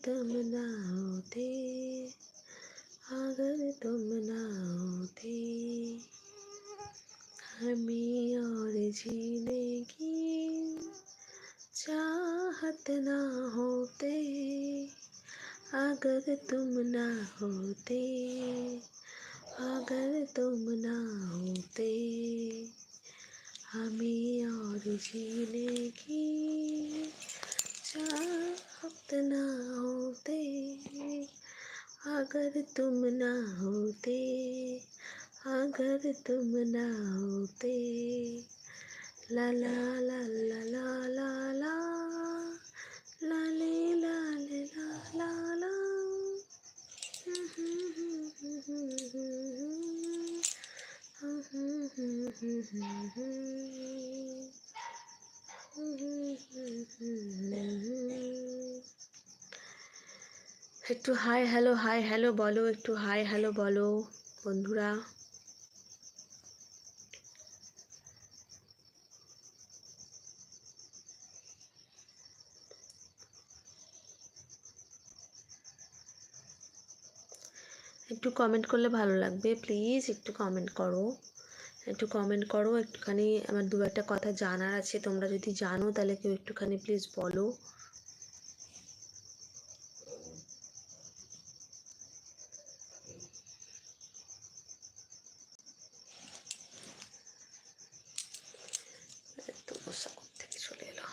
तुम ना होते, अगर तुम ना होते, हमें और जीने की चाहत ना होते, अगर तुम ना होते, अगर तुम ना होते, हमें और जीने की चाहत ना होते, अगर तुम ना होते, अगर तुम ना होते, ला ला ला ला ला ला ला ला ले ला ले ला ला ला। একটু হাই হ্যালো বলো, একটু হাই হ্যালো বলো বন্ধুরা। একটু কমেন্ট করলে ভালো লাগবে, প্লিজ একটু কমেন্ট করো, একটু কমেন্ট করো। একটুখানি আমার দু একটা কথা জানার আছে, তোমরা যদি জানো তাহলে কেউ একটুখানি প্লিজ বলো। তো বসা থেকে চলে এলো।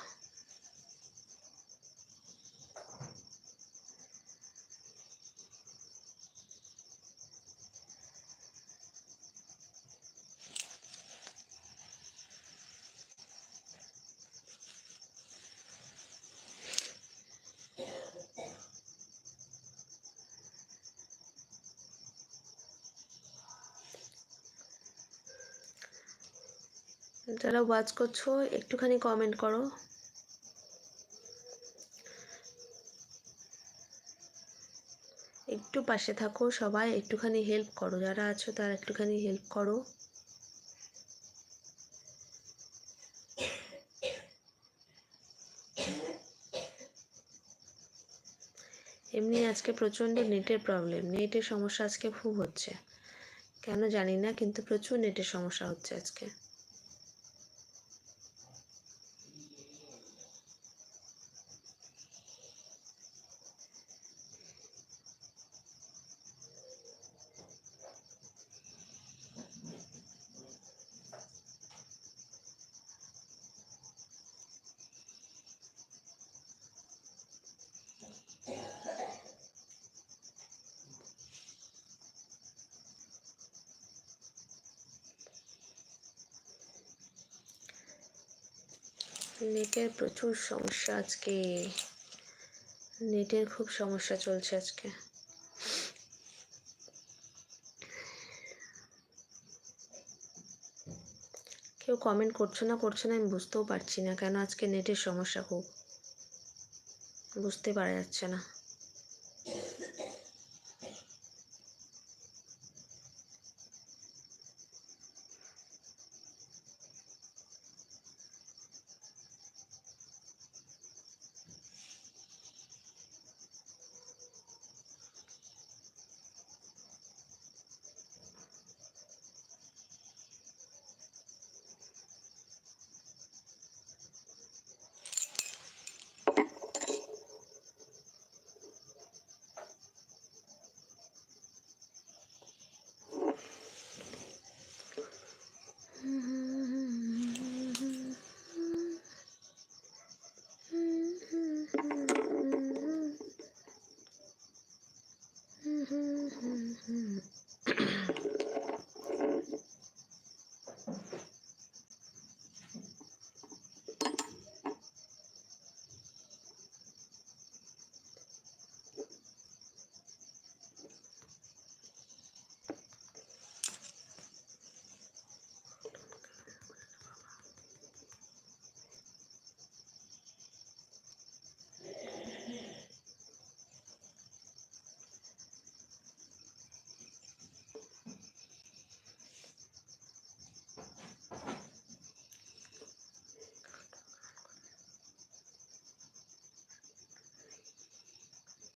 যারা ওয়াচ করছো একটুখানি কমেন্ট করো। একটু পাশে থাকো সবাই, একটুখানি হেল্প করো, যারা আছো তারা একটুখানি হেল্প করো। এমনি আজকে প্রচণ্ড নেটের প্রবলেম, নেটের সমস্যা আজকে খুব হচ্ছে, কেন জানি না, কিন্তু প্রচুর নেটের সমস্যা হচ্ছে আজকে। নেটের প্রচুর সমস্যা আজকে, নেটের খুব সমস্যা চলছে আজকে। কেউ কমেন্ট করছো না আমি বুঝতেও পারছি না, কেন আজকে নেটের সমস্যা খুব বুঝতে পারা যাচ্ছে না।